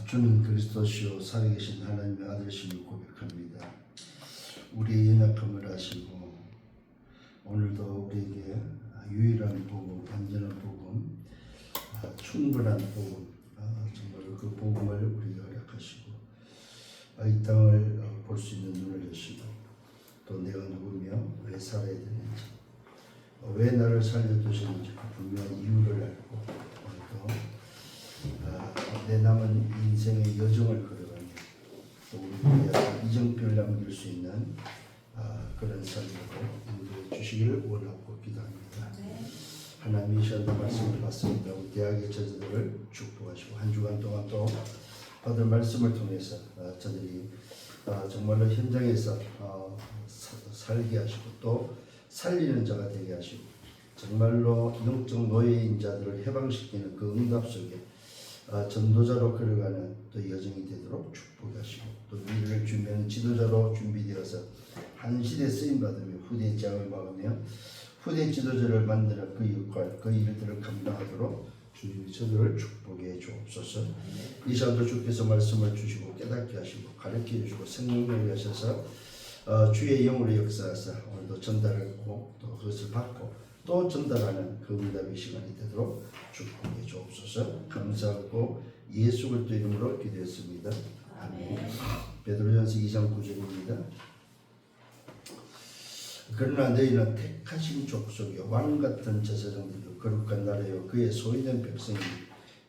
주는 그리스도시요 살아계신 하나님의 아들이심을 고백합니다. 우리의 연약함을 아시고 오늘도 우리에게 유일한 복음, 완전한 복음, 충분한 복음, 정말 그 복음을 우리에게 허락하시고 이 땅을 볼 수 있는 눈을 여시고 또 내가 누구며 왜 살아야 되는지, 왜 나를 살려두시는지 그 분명한 이유를 알고 오늘도 내 남은 인생의 여정을 걸어가며 또 우리에게 이정표를 남길 수 있는 그런 삶으로 인도해 주시기를 원하고 기도합니다. 하나님 이 시간도 말씀을 받습니다. 우리 대학의 저자들을 축복하시고 한 주간 동안 또 받은 말씀을 통해서 저들이 정말로 현장에서 살게 하시고 또 살리는 자가 되게 하시고 정말로 영적 노예인 자들을 해방시키는 그 응답 속에 전도자로 걸어가는 또 여정이 되도록 축복하시고 또 미래를 준비하는 지도자로 준비되어서 한 시대에 쓰임받으며 후대의 재앙을 막으며 후대 지도자를 만들어 그 역할, 그 일들을 감당하도록 주님이 저들을 축복해 주옵소서. 이 시간도 주께서 말씀을 주시고 깨닫게 하시고 가르쳐 주시고 생명력을 하셔서 주의 영으로 역사하사 오늘도 전달하고 또 그것을 받고 또 전달하는 그 응답의 시간이 되도록 축복해 주옵소서. 감사하고 예수 그리스도 이름으로 기도했습니다. 아멘. 베드로전서 2장 9절입니다. 그러나 너희는 택하신 족속이요 왕같은 제사장들이요 거룩한 나라요 그의 소유된 백성이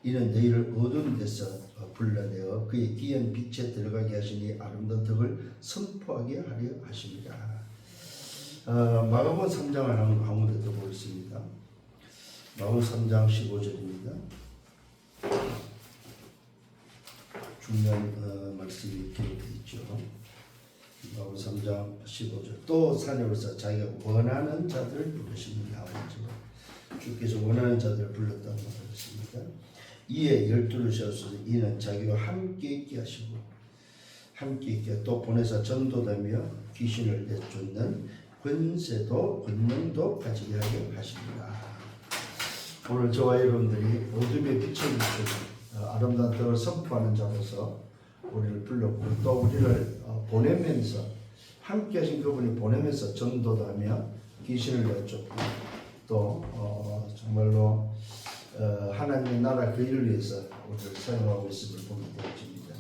이는 너희를 어두운 데서 불러내어 그의 귀한 빛에 들어가게 하시니 아름다운 덕을 선포하게 하려 하십니다. 마가복음 3장을 한번 더 보겠습니다. 마가복음 3장 15절입니다. 중요한 말씀이 기록되어 있죠. 마가복음 3장 15절 또 산에 올라서 자기가 원하는 자들을 부르십니다. 주께서 원하는 자들을 불렀다고 말했습니다. 이에 12를 세우소서 이는 자기와 함께 있게 하시고 함께 있게 또 보내사 전도되며 귀신을 내쫓는 권세도 권능도 가지게 하게 하십니다. 오늘 저와 여러분들이 어둠의 빛을 비추고 아름다운 덕을 선포하는 자로서 우리를 불렀고 또 우리를 보내면서 함께 하신 그분이 보내면서 전도도 하며 귀신을 내쫓고 또 정말로 하나님의 나라 그 일을 위해서 우리를 사용하고 있음을 보게 되어집니다.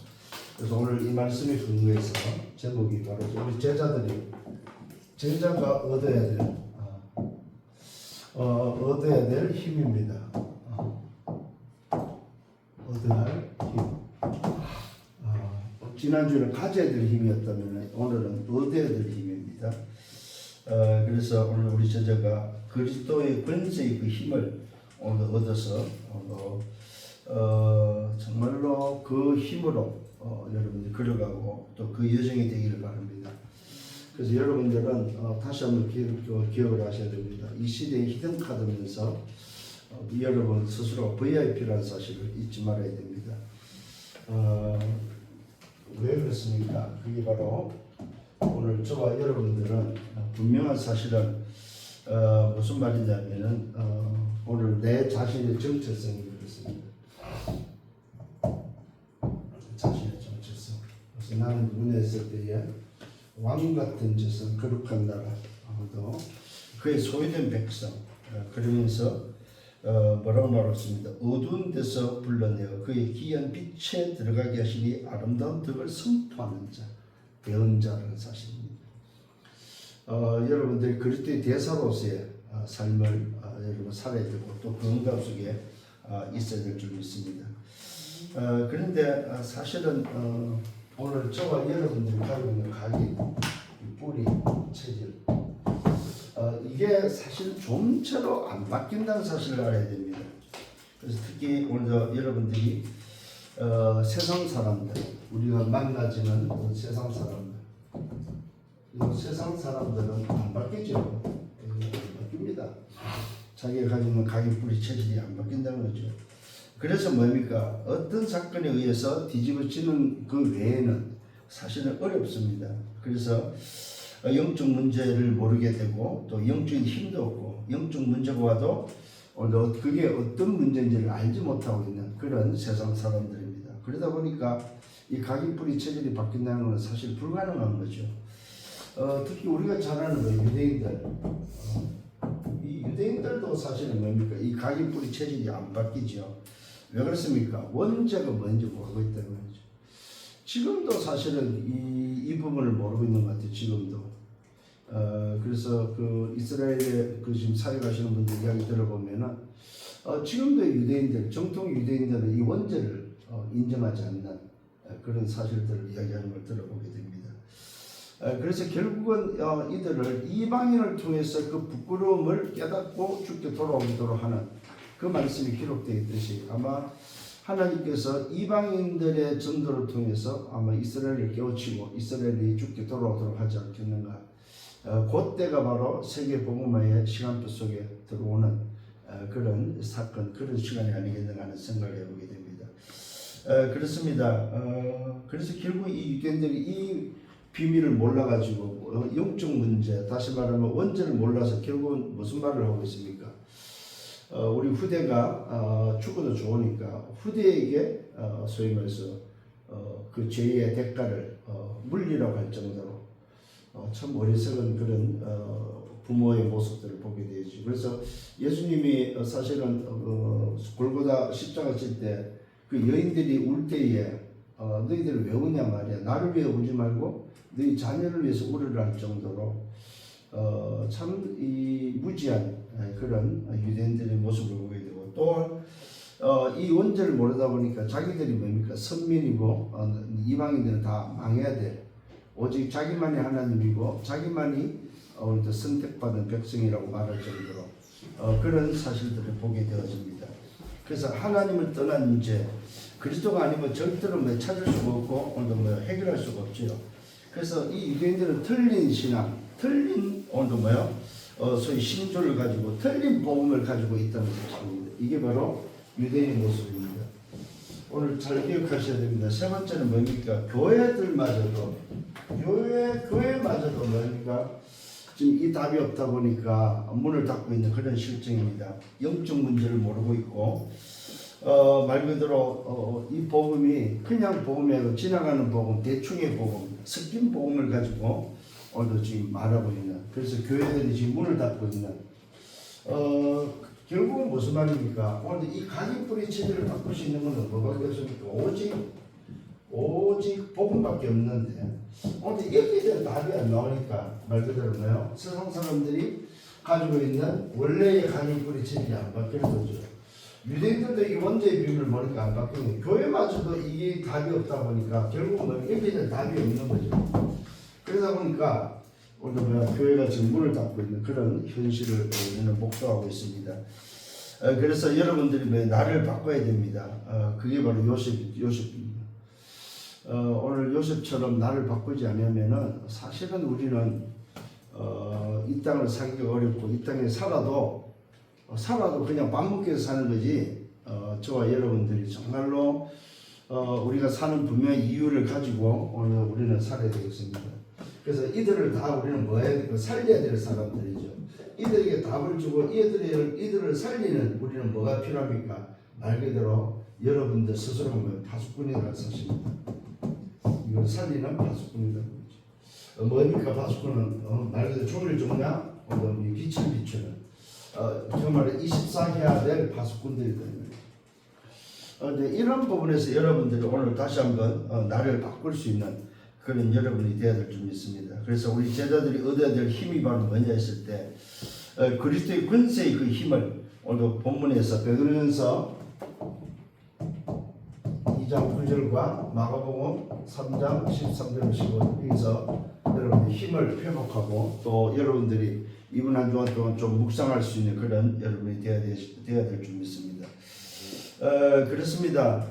그래서 오늘 이 말씀에 근거해서 제목이 바로 우리 제자가 얻어야 될 힘입니다. 얻어야 할 힘. 지난주에는 가져야 될 힘이었다면 오늘은 얻어야 될 힘입니다. 그래서 오늘 우리 제자가 그리스도의 권세의 그 힘을 오늘 얻어서 정말로 그 힘으로 여러분들 걸어가고 또 그 여정이 되기를 바랍니다. 그래서 여러분들은 다시 한번 기억을 하셔야 됩니다. 이 시대의 히든 카드면서 여러분 스스로 VIP라는 사실을 잊지 말아야 됩니다. 왜 그렇습니까? 그게 바로 오늘 저와 여러분들은 분명한 사실은 무슨 말이냐면은 오늘 내 자신의 정체성이 그렇습니다. 자신의 정체성. 그래서 나는 눈에 있을 때에 왕 같은 제사, 거룩한 나라, 또 그의 소유된 백성. 그러면서 뭐라고 말했습니다. 어두운 데서 불러내어 그의 귀한 빛에 들어가게 하시니 아름다운 덕을 선포하는 자, 배운 자라는 사실입니다. 여러분들이 그리스도의 대사로서의 삶을 여러분 살아야 되고 또 그 응답 속에 있어야 될 줄 믿습니다. 그런데 사실은 오늘 저와 여러분들이 가지고 있는 각이 뿌리, 체질 이게 사실 좀처럼 안 바뀐다는 사실을 알아야 됩니다. 그래서 특히 오늘 여러분들이 세상 사람들, 우리가 만나지는 세상 사람들, 세상 사람들은 안 바뀌죠. 안 바뀝니다. 자기가 가지고 있는 각이 뿌리 체질이 안 바뀐다는 거죠. 그래서 뭡니까? 어떤 사건에 의해서 뒤집어지는 그 외에는 사실은 어렵습니다. 그래서 영적 문제를 모르게 되고 또 영적인 힘도 없고 영적 문제가 와도 그게 어떤 문제인지를 알지 못하고 있는 그런 세상 사람들입니다. 그러다 보니까 이 각인뿌리 체질이 바뀐다는 것은 사실 불가능한 거죠. 특히 우리가 잘 아는 거 유대인들, 이 유대인들도 사실은 뭡니까? 이 각인뿌리 체질이 안 바뀌죠. 왜 그렇습니까? 원죄가 뭔지 모르고 있다는 거죠. 지금도 사실은 이 부분을 모르고 있는 것 같아요. 지금도. 그래서 그 이스라엘에 그 지금 사역하시는 분들 이야기 들어보면은 지금도 유대인들, 정통 유대인들은 이 원죄를 인정하지 않는 그런 사실들을 이야기하는 걸 들어보게 됩니다. 그래서 결국은 이들을 이방인을 통해서 그 부끄러움을 깨닫고 죽게 돌아오도록 하는 그 말씀이 기록되어 있듯이 아마 하나님께서 이방인들의 전도를 통해서 아마 이스라엘을 깨우치고 이스라엘이 죽게 돌아오도록 하지 않겠는가. 그때가 바로 세계 복음화의 시간표 속에 들어오는 그런 사건, 그런 시간이 아니겠는가 하는 생각을 해보게 됩니다. 그렇습니다. 그래서 결국 이 유대인들이 이 비밀을 몰라가지고 영적 문제, 다시 말하면 원죄를 몰라서 결국은 무슨 말을 하고 있습니까? 우리 후대가 축구도 좋으니까 후대에게 소위 말해서 그 죄의 대가를 물리라고 할 정도로 참 어리석은 그런 부모의 모습들을 보게 되죠. 그래서 예수님이 사실은 골고다 십자가 칠 때 그 여인들이 울 때에 너희들 왜 우냐 말이야. 나를 위해 울지 말고 너희 자녀를 위해서 울으라 할 정도로 참 이 무지한 그런 유대인들의 모습을 보게 되고 또한 이 원죄를 모르다 보니까 자기들이 뭡니까? 선민이고 이방인들은 다 망해야 돼. 오직 자기만이 하나님이고 자기만이 오늘도 선택받은 백성이라고 말할 정도로 그런 사실들을 보게 되어집니다. 그래서 하나님을 떠난 죄, 그리스도가 아니면 절대로 찾을 수가 없고 오늘도 해결할 수가 없지요. 그래서 이 유대인들은 틀린 신앙, 틀린 오늘도 소위 신조를 가지고 틀린 복음을 가지고 있다는 것입니다. 이게 바로 유대인의 모습입니다. 오늘 잘 기억하셔야 됩니다. 세 번째는 뭡니까? 교회마저도 뭡니까? 지금 이 답이 없다 보니까 문을 닫고 있는 그런 실정입니다. 영적 문제를 모르고 있고 말 그대로 이 복음이 그냥 복음이 아니고 지나가는 복음, 대충의 복음, 섞인 복음을 가지고 오늘도 지금 말하고 있는, 그래서 교회들이 지금 문을 닫고 있는 결국은 무슨 말입니까? 오늘 이 각인뿌리 체질을 바꿀 수 있는 것은 뭐가 되겠습니까? 오직 복음밖에 없는데 오늘 여기에 대한 답이 안 나오니까 말 그대로 뭐요? 세상 사람들이 가지고 있는 원래의 각인뿌리 체질이 안 바뀌는 거죠. 유대인들도 이 원죄의 비밀을 모르니까 안 바뀌는 거예요. 교회마저도 이게 답이 없다 보니까 결국은 여기에 대한 답이 없는 거죠. 그러다 보니까 오늘 교회가 지금 문을 닫고 있는 그런 현실을 우리는 목도하고 있습니다. 그래서 여러분들이 나를 바꿔야 됩니다. 그게 바로 요셉입니다. 오늘 요셉처럼 나를 바꾸지 않으면은 사실은 우리는 이 땅을 살기가 어렵고 이 땅에 살아도 그냥 밥 먹기 위해서 사는 거지. 저와 여러분들이 정말로 우리가 사는 분명히 이유를 가지고 오늘 우리는 살아야 되겠습니다. 그래서 이들을 다 우리는 뭐 해야 될까? 살려야 될 사람들이죠. 이들에게 답을 주고 이들을 살리는 우리는 뭐가 필요합니까? 말 그대로 여러분들 스스로 보면 파수꾼이라는 사실입니다. 이걸 살리는 파수꾼이라는 거죠. 뭡니까 파수꾼은? 말 그대로 종일 종냐? 빛을 비추는 정말 24해야 될 파수꾼들이 됩니다. 이런 부분에서 여러분들이 오늘 다시 한번 나를 바꿀 수 있는 그런 여러분이 되어야 될 줄 믿습니다. 그래서 우리 제자들이 얻어야 될 힘이 바로 뭐냐 했을 때 그리스도의 권세의 그 힘을 오늘 본문에서 베드로전서 2장 9절과 마가복음 3장 13절 15절 여기서 여러분의 힘을 회복하고 또 여러분들이 이번 한 주간 동안 좀 묵상할 수 있는 그런 여러분이 되어야 될 줄 믿습니다. 그렇습니다.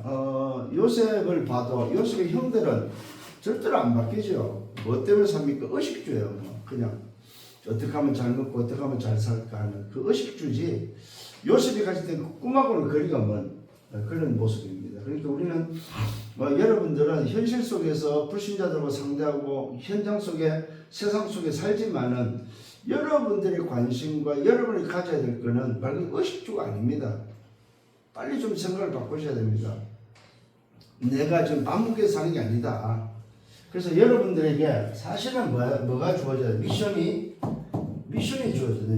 요셉을 봐도 요셉의 형들은 절대로 안 바뀌죠. 뭐 때문에 삽니까? 의식주예요. 그냥 어떻게 하면 잘 먹고 어떻게 하면 잘 살까 하는 그 의식주지 요셉이 가질 때 꿈하고는 거리가 먼 그런 모습입니다. 그러니까 우리는 여러분들은 현실 속에서 불신자들과 상대하고 현장 속에 세상 속에 살지만은 여러분들의 관심과 여러분이 가져야 될 것은 말 그대로 의식주가 아닙니다. 빨리 좀 생각을 바꾸셔야 됩니다. 내가 지금 반복해서 사는 게 아니다. 그래서 여러분들에게 사실은 뭐가 주어져야 돼? 미션이 주어져야 돼.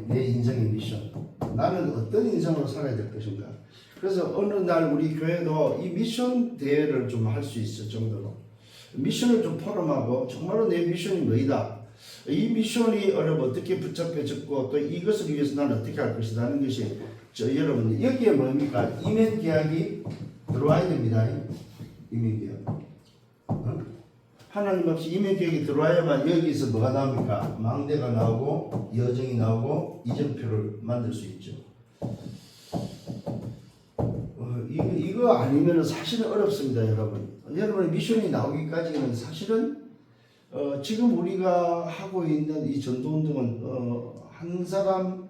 내 인생의 미션. 나는 어떤 인생으로 살아야 될 것인가. 그래서 어느 날 우리 교회도 이 미션 대회를 좀 할 수 있을 정도로 미션을 좀 포럼하고 정말로 내 미션이 뭐이다. 이 미션이 어떻게 붙잡혀졌고 또 이것을 위해서 나는 어떻게 할 것이다 하는 것이 여러분 여기에 뭡니까? 이면 계약이 들어와야 됩니다. 이면 계약. 하나님 없이 이면 계약이 들어와야만 여기서 뭐가 나옵니까? 망대가 나오고 여정이 나오고 이정표를 만들 수 있죠. 이거 아니면 사실은 어렵습니다, 여러분. 여러분의 미션이 나오기까지는 사실은 지금 우리가 하고 있는 이 전도운동은 한 사람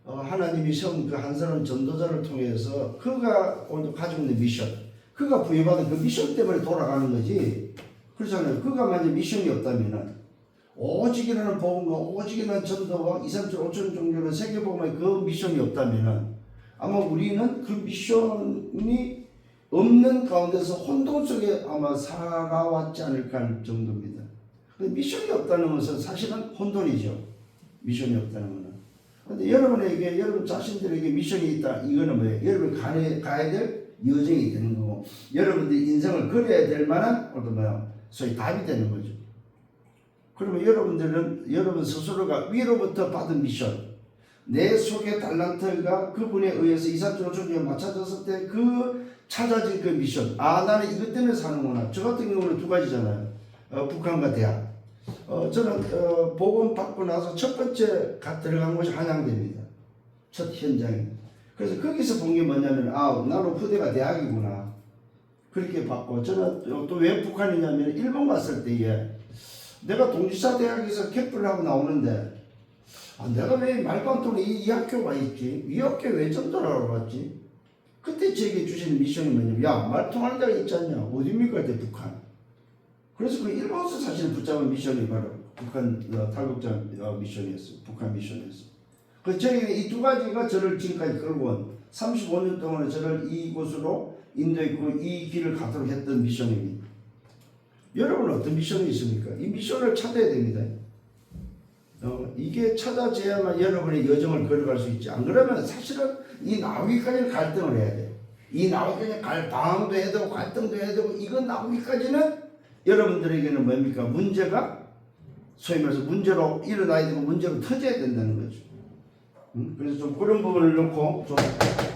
하나님이 세운 그 한 사람 전도자를 통해서 그가 오늘 가지고 있는 미션, 그가 부여받은 그 미션 때문에 돌아가는 거지. 그렇잖아요. 그가 만약 미션이 없다면은 오직이라는 복음과 오직이라는 전도와 2, 3, 7, 5천 종교는 세계복음의 그 미션이 없다면은 아마 우리는 그 미션이 없는 가운데서 혼돈 속에 아마 살아왔지 않을까 할 정도입니다. 미션이 없다는 것은 사실은 혼돈이죠. 미션이 없다는 것은. 그런데 여러분에게 여러분 자신들에게 미션이 있다. 이거는 뭐예요? 여러분 가야 될 여정이 되는 거고 여러분들이 인생을 그려야 될 만한 어떤 뭐야? 소위 답이 되는 거죠. 그러면 여러분들은 여러분 스스로가 위로부터 받은 미션, 내 속의 달란트가 그분에 의해서 2, 3, 5천 년 맞춰졌을 때 그 찾아진 그 미션, 나는 이것 때문에 사는구나. 저 같은 경우는 두 가지잖아요. 북한과 대학. 저는 복음 받고 나서 첫 번째 들어간 곳이 한양대입니다. 첫 현장이. 그래서 거기서 본 게 뭐냐면 나는 후대가 대학이구나. 그렇게 받고 저는 또 왜 북한이냐면 일본 갔을 때에 내가 동지사 대학에서 캠프를 하고 나오는데 내가 왜 말도 안 통해 이 학교가 있지? 이 학교 왜 전도하러 갔지? 그때 제게 주신 미션이 뭐냐면 말 통하는 데가 있지 않냐? 어디입니까? 그때 북한. 그래서 그 일본에서 사실 붙잡은 미션이 바로 북한 탈북자 미션이었어요. 북한 미션이었어요. 그래서 저에게 이 두 가지가 저를 지금까지 끌고 온 35년 동안 저를 이곳으로 인도했고 이 길을 가도록 했던 미션입니다. 여러분은 어떤 미션이 있습니까? 이 미션을 찾아야 됩니다. 이게 찾아져야만 여러분의 여정을 걸어갈 수 있지. 안 그러면 사실은 이 나오기까지는 갈등을 해야 돼요. 이 나오기까지 방황도 해야 되고 갈등도 해야 되고 이거 나오기까지는 여러분들에게는 뭡니까? 문제가 소위 말해서 문제로 일어나야 되고 문제로 터져야 된다는 거죠. 그래서 좀 그런 부분을 놓고 좀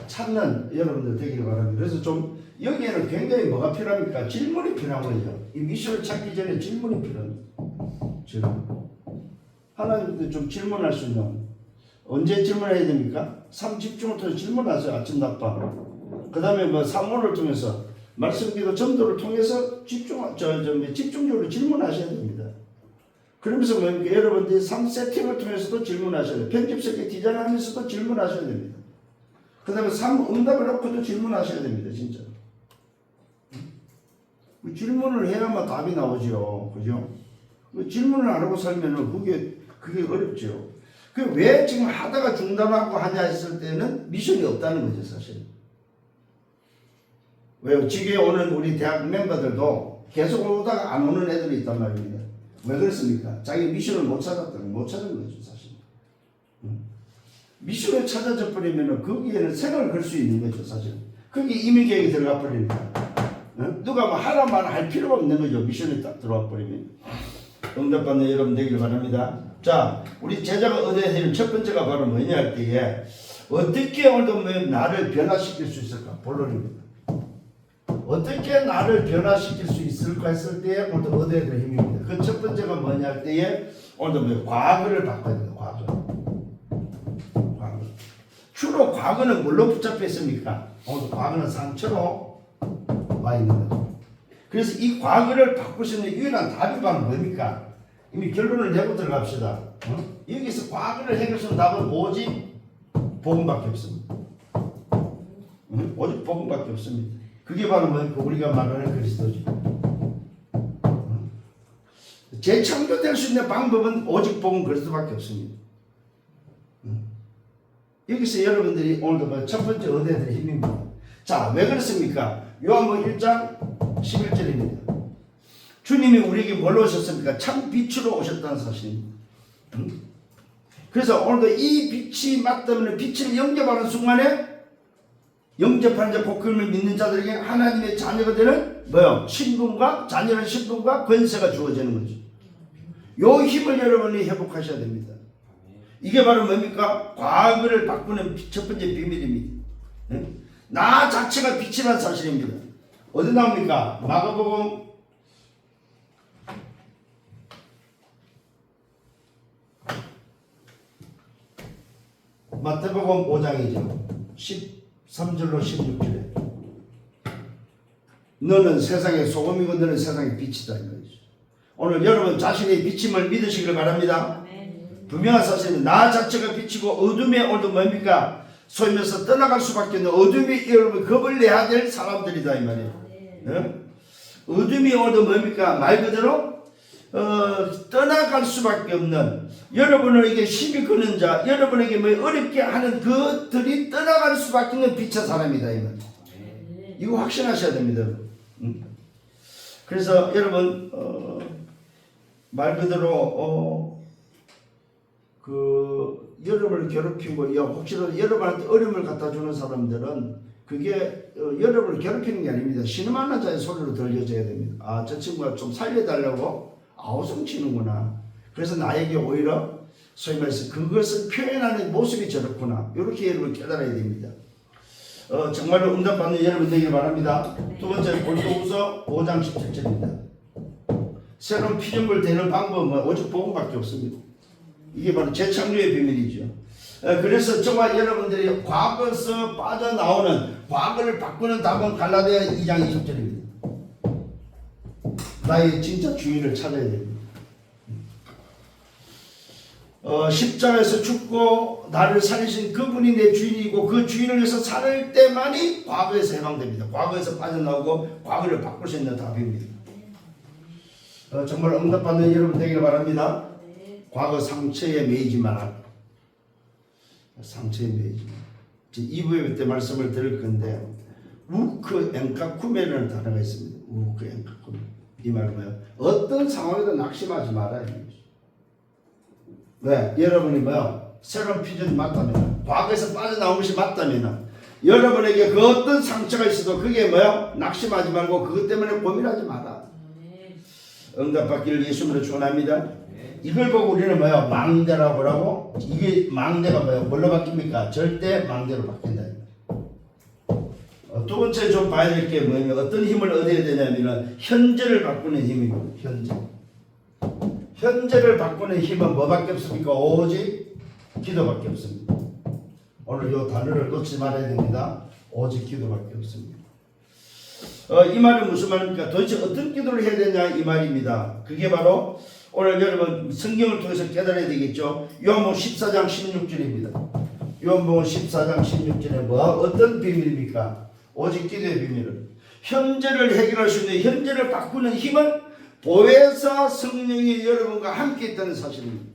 찾는 여러분들 되기를 바랍니다. 그래서 좀 여기에는 굉장히 뭐가 필요합니까? 질문이 필요한 거죠. 이 미션을 찾기 전에 질문이 필요합니다. 질문. 하나님한테 좀 질문할 수 있는 언제 질문해야 됩니까? 삶 집중을 통해서 질문하세요. 아침 낮밤. 그 다음에 사모를 통해서 말씀기도 전도를 통해서 집중적으로 질문하셔야 됩니다. 그러면서 여러분들이 삶 세팅을 통해서도 질문하셔야 돼요. 편집석에 디자인하면서도 질문하셔야 됩니다. 그 다음에 삶 응답을 놓고도 질문하셔야 됩니다. 진짜. 질문을 해야만 답이 나오죠. 그죠? 질문을 안 하고 살면은 그게 어렵죠. 왜 지금 하다가 중단하고 하냐 했을 때는 미션이 없다는 거죠, 사실. 왜요? 지금 오는 우리 대학 멤버들도 계속 오다가 안 오는 애들이 있단 말입니다. 왜 그렇습니까? 자기 미션을 못 찾은 거죠, 사실. 미션을 찾아져 버리면 거기에는 생을 걸 수 있는 거죠, 사실. 거기에 이민계획이 들어가 버리니까. 누가 하란 말 할 필요가 없는 거죠, 미션이 딱 들어와 버리면. 응답받는 여러분 되길 바랍니다. 자, 우리 제자가 얻어야 되는 첫 번째가 바로 뭐냐 할 때에 어떻게 오늘도 나를 변화시킬 수 있을까? 본론입니다. 어떻게 나를 변화시킬 수 있을까 했을 때에 오늘도 얻어야 될 힘입니다. 그 첫 번째가 뭐냐 할 때에 오늘도 과거를 바꿔야 돼요. 과거. 주로 과거는 뭘로 붙잡혀 있습니까? 오늘 과거는 상처로 와 있는 거죠. 그래서 이 과거를 바꿀 수 있는 유일한 답이 바로 뭡니까? 이미 결론을 내고 들어갑시다. 여기서 과거를 해결할 수 있는 답은 오직 복음밖에 없습니다. 오직 복음밖에 없습니다. 그게 바로 뭡니까? 우리가 말하는 그리스도죠. 재창조될 수 있는 방법은 오직 복음 그리스도밖에 없습니다. 여기서 여러분들이 오늘도 첫 번째 얻어야 될 힘입니다. 자, 왜 그렇습니까? 요한복음 1장 11절입니다. 주님이 우리에게 뭘로 오셨습니까? 참 빛으로 오셨다는 사실입니다. 그래서 오늘도 이 빛이 맞다면 빛을 영접하는 순간에 영접하는 자 곧 그를 믿는 자들에게 하나님의 자녀가 되는 뭐요? 신분과 자녀는 신분과 권세가 주어지는 거죠. 요 힘을 여러분이 회복하셔야 됩니다. 이게 바로 뭡니까? 과거를 바꾸는 첫 번째 비밀입니다. 나 자체가 빛이라는 사실입니다. 어디 나옵니까? 마가복음 5장이죠. 13절로 16절에 너는 세상의 소금이고 너는 세상의 빛이다. 오늘 여러분 자신의 빛임을 믿으시길 바랍니다. 분명한 사실은 나 자체가 빛이고 어둠에 오늘도 뭡니까? 소위 말해서 떠나갈 수밖에 없는 어둠이 여러분 겁을 내야 될 사람들이다 이 말이에요. 어둠이 오늘도 뭡니까? 말 그대로 떠나갈 수밖에 없는 여러분에게 힘이 그는 자, 여러분에게 뭐 어렵게 하는 그들이 떠나갈 수밖에 없는 빛의 사람이다 이 말이에요. 이거 확신하셔야 됩니다. 그래서 여러분 말 그대로 여러분을 괴롭히고 혹시라도 여러분한테 어려움을 갖다 주는 사람들은 그게 여러분을 괴롭히는 게 아닙니다. 신음하는 자의 소리로 들려져야 됩니다. 아, 저 친구가 좀 살려달라고 아우성 치는구나. 그래서 나에게 오히려 소위 말해서 그것을 표현하는 모습이 저렇구나. 이렇게 여러분 깨달아야 됩니다. 정말로 응답받는 여러분 되길 바랍니다. 두 번째 골로새서 5장 17절입니다. 새로운 피조물 되는 방법은 오직 복음밖에 없습니다. 이게 바로 재창조의 비밀이죠. 그래서 저와 여러분들이 과거에서 빠져나오는 과거를 바꾸는 답은 갈라디아 2장 20절입니다. 나의 진짜 주인을 찾아야 됩니다. 십자가에서 죽고 나를 살리신 그분이 내 주인이고 그 주인을 위해서 살 때만이 과거에서 해방됩니다. 과거에서 빠져나오고 과거를 바꿀 수 있는 답입니다. 정말 응답받는 여러분 되기를 바랍니다. 과거 상처에 매이지 마라. 상처에 매이지 마라. 2부에 때 말씀을 드릴 건데 우크 엔카쿠메라는 단어가 있습니다. 우크 엔카쿠메. 이 말은 뭐예요? 어떤 상황에도 낙심하지 마라. 왜? 여러분이 뭐요? 새로운 피조물이 맞다면, 과거에서 빠져나온 것이 맞다면, 여러분에게 그 어떤 상처가 있어도 그게 뭐요? 낙심하지 말고 그것 때문에 고민하지 마라. 응답받기를 예수님으로 축원합니다. 이걸 보고 우리는 뭐요? 망대라고 하고, 이게 망대가 뭐요? 뭘로 바뀝니까? 절대 망대로 바뀐다. 두 번째 좀 봐야 될 게 뭐냐면 어떤 힘을 얻어야 되냐면 현재를 바꾸는 힘입니다. 현재를 바꾸는 힘은 뭐밖에 없습니까? 오직 기도밖에 없습니다. 오늘 이 단어를 놓지 말아야 됩니다. 오직 기도밖에 없습니다. 이 말은 무슨 말입니까? 도대체 어떤 기도를 해야 되냐 이 말입니다. 그게 바로 오늘 여러분 성경을 통해서 깨달아야 되겠죠. 요한복음 14장 16절입니다. 요한복음 14장 16절에 어떤 비밀입니까? 오직 기도의 비밀은 현재를 해결할 수 있는 현재를 바꾸는 힘은 보혜사 성령이 여러분과 함께 있다는 사실입니다.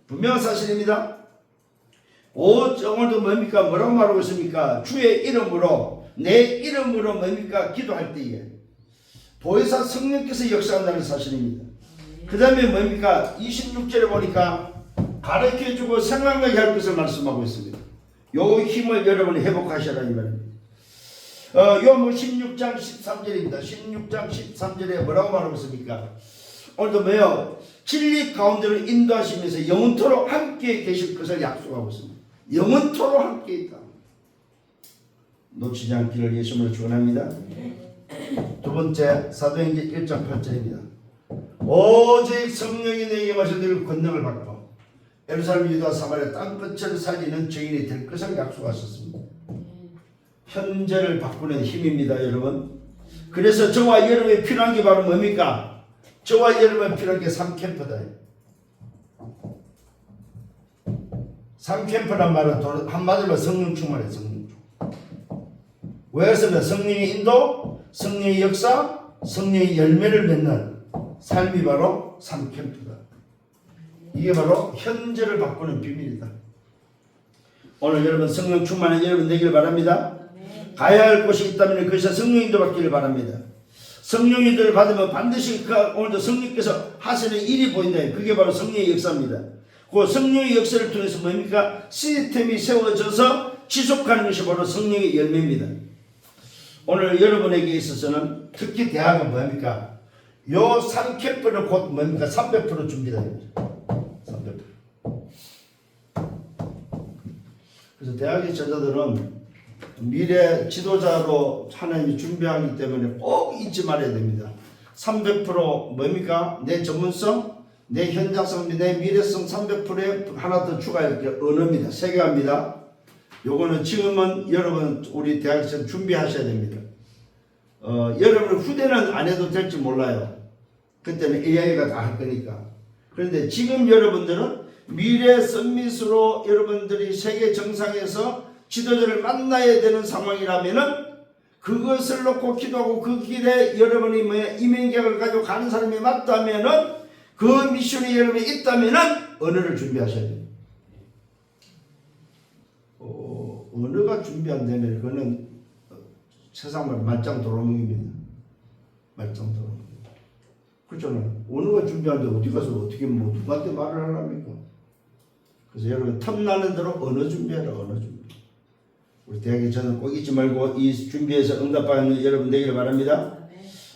분명한 사실입니다. 오늘도 뭡니까? 뭐라고 말하고 있습니까? 주의 이름으로 내 이름으로 뭡니까? 기도할 때에 보혜사 성령께서 역사한다는 사실입니다. 그 다음에 뭡니까? 26절에 보니까 가르쳐주고 생각나게 할 것을 말씀하고 있습니다. 요 힘을 여러분이 회복하셔라 이 말입니다. 요한복음 16장 13절입니다. 16장 13절에 뭐라고 말하고 있습니까? 오늘도 뭐요? 진리 가운데로 인도하시면서 영원토록 함께 계실 것을 약속하고 있습니다. 영원토록 함께 있다. 놓치지 않기를 예수님으로 축원합니다. 두 번째 사도행전 1장 8절입니다. 오직 성령이 내게 마셔들 권능을 받고 예루살렘 유다 사마리아 땅끝을 살리는 증인이 될 것을 약속하셨습니다. 현재를 바꾸는 힘입니다, 여러분. 그래서 저와 여러분이 필요한 게 바로 뭡니까? 저와 여러분이 필요한 게 3캠프다. 3캠프란 말은 한마디로 성령 충만이에요, 성령 충만. 왜 그랬으면 성령의 인도, 성령의 역사, 성령의 열매를 맺는 삶이 바로 3캠프다. 이게 바로 현재를 바꾸는 비밀이다. 오늘 여러분 성령 충만한 여러분 되기를 바랍니다. 가야 할 곳이 있다면 그것이 성령인도 받기를 바랍니다. 성령인도를 받으면 반드시 오늘도 성령께서 하시는 일이 보인다. 그게 바로 성령의 역사입니다. 그 성령의 역사를 통해서 뭡니까? 시스템이 세워져서 지속하는 것이 바로 성령의 열매입니다. 오늘 여러분에게 있어서는 특히 대학은 뭡니까? 요 3캠프는 곧 뭡니까? 300% 준비가 됩니다. 300%. 그래서 대학의 제자들은 미래 지도자로 하나님이 준비하기 때문에 꼭 잊지 말아야 됩니다. 300% 뭡니까? 내 전문성, 내 현장성, 내 미래성 300%에 하나 더 추가할 게 언어입니다. 3개입니다. 요거는 지금은 여러분 우리 대학생 준비하셔야 됩니다. 여러분 후대는 안 해도 될지 몰라요. 그때는 AI가 다 할 거니까. 그런데 지금 여러분들은 미래 서밋으로 여러분들이 세계 정상에서 지도자를 만나야 되는 상황이라면은 그것을 놓고 기도하고 그 길에 여러분이 임행계획을 가지고 가는 사람이 맞다면은 그 미션이 여러분이 있다면은 언어를 준비하셔야 돼요. 언어가 준비 안 되면 그거는 세상말 말짱 도루묵입니다. 말짱 도루묵. 그렇잖아요. 언어가 준비하는데 어디 가서 어떻게 뭐 누구한테 말을 하랍니까? 그래서 여러분 탐나는 대로 언어 준비해라. 언어 준비. 우리 대학에 저는 꼭 잊지 말고 이 준비해서 응답받는 여러분 되기를 바랍니다.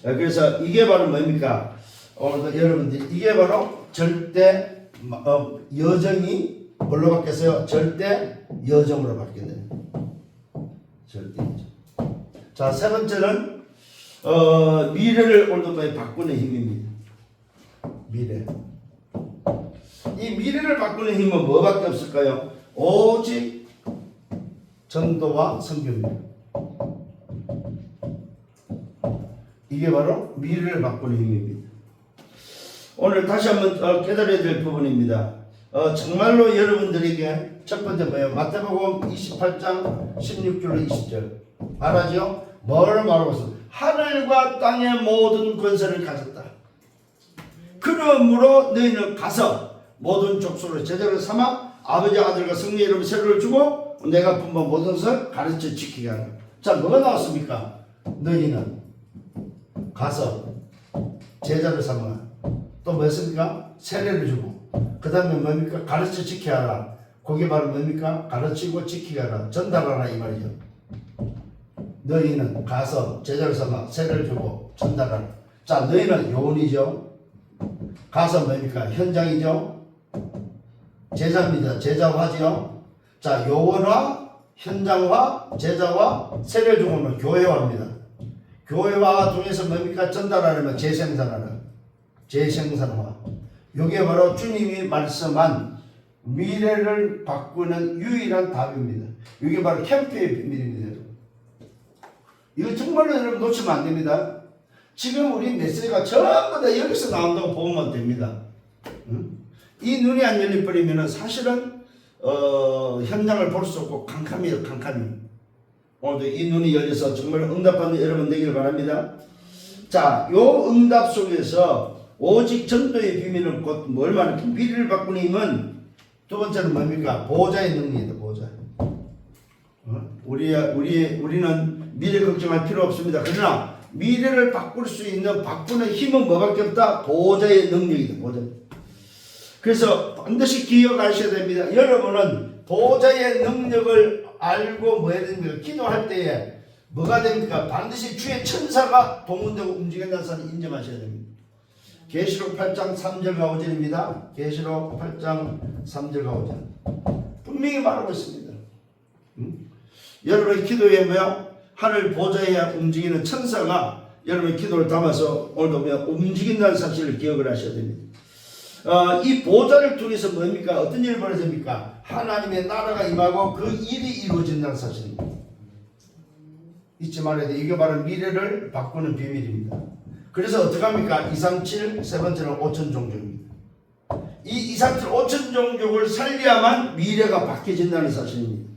그래서 이게 바로 뭡니까? 오늘도 여러분들 이게 바로 절대 여정이 뭘로 바뀌었어요? 절대 여정으로 바뀌었네요. 절대 여정. 자, 세 번째는 미래를 오늘도 바꾸는 힘입니다. 미래. 이 미래를 바꾸는 힘은 뭐밖에 없을까요? 오직 전도와 선교입니다. 이게 바로 미래를 바꾸는 힘입니다. 오늘 다시 한번 깨달아야 될 부분입니다. 정말로 여러분들에게 첫 번째 뭐예요? 마태복음 28장 16절로 20절 말하죠? 뭐를 말하고 있어? 하늘과 땅의 모든 권세를 가졌다. 그러므로 너희는 가서 모든 족속을 제자로 삼아 아버지 아들과 성령의 이름으로 세례를 주고 내가 분본 모든 것을 가르쳐 지키게 하라. 자, 뭐가 나왔습니까? 너희는 가서 제자를 삼아 또 뭐였습니까? 세례를 주고 그 다음에 뭡니까? 가르쳐 지키게 하라. 그게 바로 뭡니까? 가르치고 지키게 하라. 전달하라 이 말이죠. 너희는 가서 제자를 삼아 세례를 주고 전달하라. 자, 너희는 요원이죠. 가서 뭡니까? 현장이죠. 제자입니다. 제자화죠. 자, 요원화, 현장화, 제자화, 세례를 주고는 교회화입니다. 교회화 통해서 뭡니까? 전달하려면 재생산하라. 재생산화. 이게 바로 주님이 말씀한 미래를 바꾸는 유일한 답입니다. 이게 바로 캠프의 비밀입니다. 이거 정말로 여러분 놓치면 안 됩니다. 지금 우리 메시지가 전부 다 여기서 나온다고 보면 됩니다. 이 눈이 안 열려버리면 사실은 현장을 볼 수 없고 캄캄해요. 캄캄이. 오늘도 이 눈이 열려서 정말 응답하는 여러분 되기를 바랍니다. 자, 요 응답 속에서 오직 전도의 비밀은 곧 뭘 말합니까? 미래를 바꾸는 힘은 두 번째는 뭡니까? 보호자의 능력이다. 보호자. 우리는 미래 걱정할 필요 없습니다. 그러나 미래를 바꿀 수 있는 바꾸는 힘은 뭐밖에 없다? 보호자의 능력이다. 보호자. 그래서 반드시 기억하셔야 됩니다. 여러분은 보호자의 능력을 알고 뭐 해야 됩니까? 기도할 때에 뭐가 됩니까? 반드시 주의 천사가 동원되고 움직인다는 사실을 인정하셔야 됩니다. 계시록 8장 3절과 5절입니다. 계시록 8장 3절과 5절 분명히 말하고 있습니다. 여러분의 기도에 뭐야? 하늘 보좌에 움직이는 천사가 여러분의 기도를 담아서 오늘도 움직인다는 사실을 기억을 하셔야 됩니다. 이 보좌를 통해서 뭡니까? 어떤 일이 벌어집니까? 하나님의 나라가 임하고 그 일이 이루어진다는 사실입니다. 잊지 말아야 돼. 이게 바로 미래를 바꾸는 비밀입니다. 그래서 어떻게 합니까? 237 세 번째는 5천 종족입니다. 이 237 5천 종족을 살려야만 미래가 바뀌어진다는 사실입니다.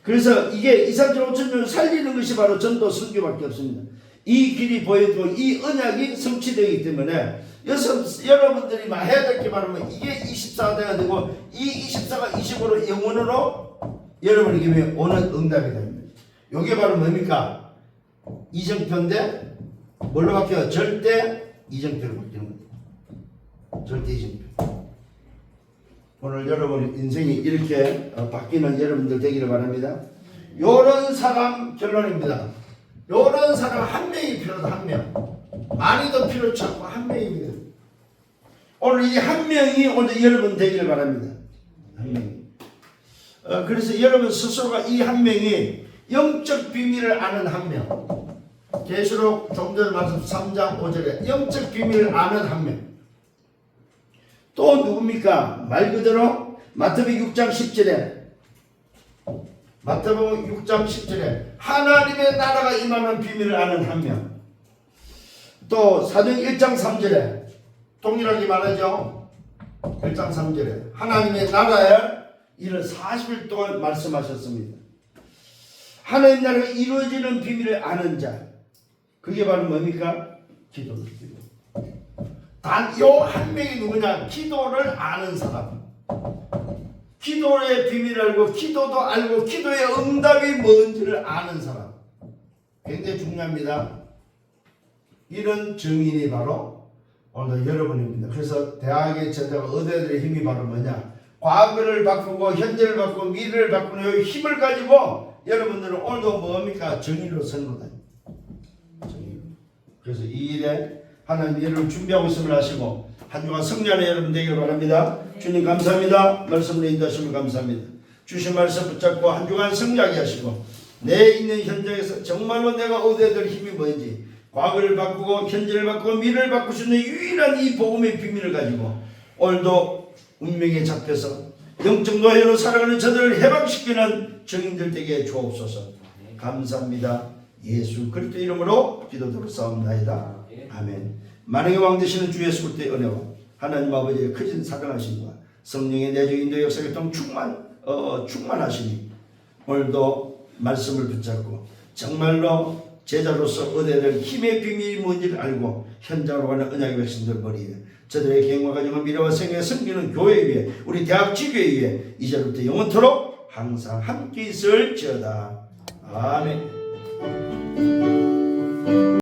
그래서 이게 237 5천 종족을 살리는 것이 바로 전도 선교밖에 없습니다. 이 길이 보여도 이 언약이 성취되기 때문에 여러분들이 막 해야 될 게 말하면 이게 24대가 되고 이 24가 25로 영원으로 여러분에게 오는 응답이 됩니다. 요게 바로 뭡니까? 이정표인데 뭘로 바뀌어요? 절대 이정표로 바뀌는 거예요. 절대 이정표. 오늘 여러분 인생이 이렇게 바뀌는 여러분들 되기를 바랍니다. 요런 사람 결론입니다. 요런 사람 한 명이 필요하다. 한 명. 많이도 필요치 않고 한 명입니다. 오늘 이 한 명이 오늘 여러분 되기를 바랍니다. 한 명이. 그래서 여러분 스스로가 이 한 명이 영적 비밀을 아는 한 명. 계시록 좀 전에 말씀 3장 5절에 영적 비밀을 아는 한 명. 또 누굽니까? 말 그대로 마태복음 6장 10절에 마태복음 6장 10절에 하나님의 나라가 임하는 비밀을 아는 한 명. 또 사도행 1장 3절에 동일하게 말하죠. 1장 3절에 하나님의 나라에 이를 40일 동안 말씀하셨습니다. 하나님 나라가 이루어지는 비밀을 아는 자, 그게 바로 뭡니까? 기도입니다. 단 요 한 명이 누구냐? 기도를 아는 사람. 기도의 비밀을 알고 기도도 알고 기도의 응답이 뭔지를 아는 사람. 굉장히 중요합니다. 이런 증인이 바로 오늘 여러분입니다. 그래서 대학의 제자가 의대들의 힘이 바로 뭐냐? 과거를 바꾸고 현재를 바꾸고 미래를 바꾸는 이 힘을 가지고 여러분들은 오늘도 뭡니까? 증인으로 서는 거다. 증인. 그래서 이 일에 하나님 여러분 준비하고 있음을 아시고 한 주간 승리하는 여러분 되기를 바랍니다. 주님 감사합니다. 말씀을 인도하심을 감사합니다. 주신 말씀 붙잡고 한 주간 승리하게 하시고 내 있는 현장에서 정말로 내가 얻어야 될 힘이 뭔지 과거를 바꾸고 현재를 바꾸고 미래를 바꿀 수 있는 유일한 이 복음의 비밀을 가지고 오늘도 운명에 잡혀서 영적 노예로 살아가는 저들을 해방시키는 증인들 되게 주옵소서. 감사합니다. 예수 그리스도 이름으로 기도드렸사옵나이다. 아멘. 만왕의 왕 되시는 주 예수 그리스도의 은혜와 하나님 아버지의 크신 사랑하심과 성령의 내적 인도 역사에 통 충만하시니 오늘도 말씀을 붙잡고 정말로 제자로서 얻어야 될 힘의 비밀이 뭔지를 알고 현장으로 가는 언약의 백성들 머리에 저들의 계획과 가정과 미래와 생애에 섬기는 교회 위에 우리 대학 지교회 위에 이제부터 영원토록 항상 함께 있을지어다. 아멘.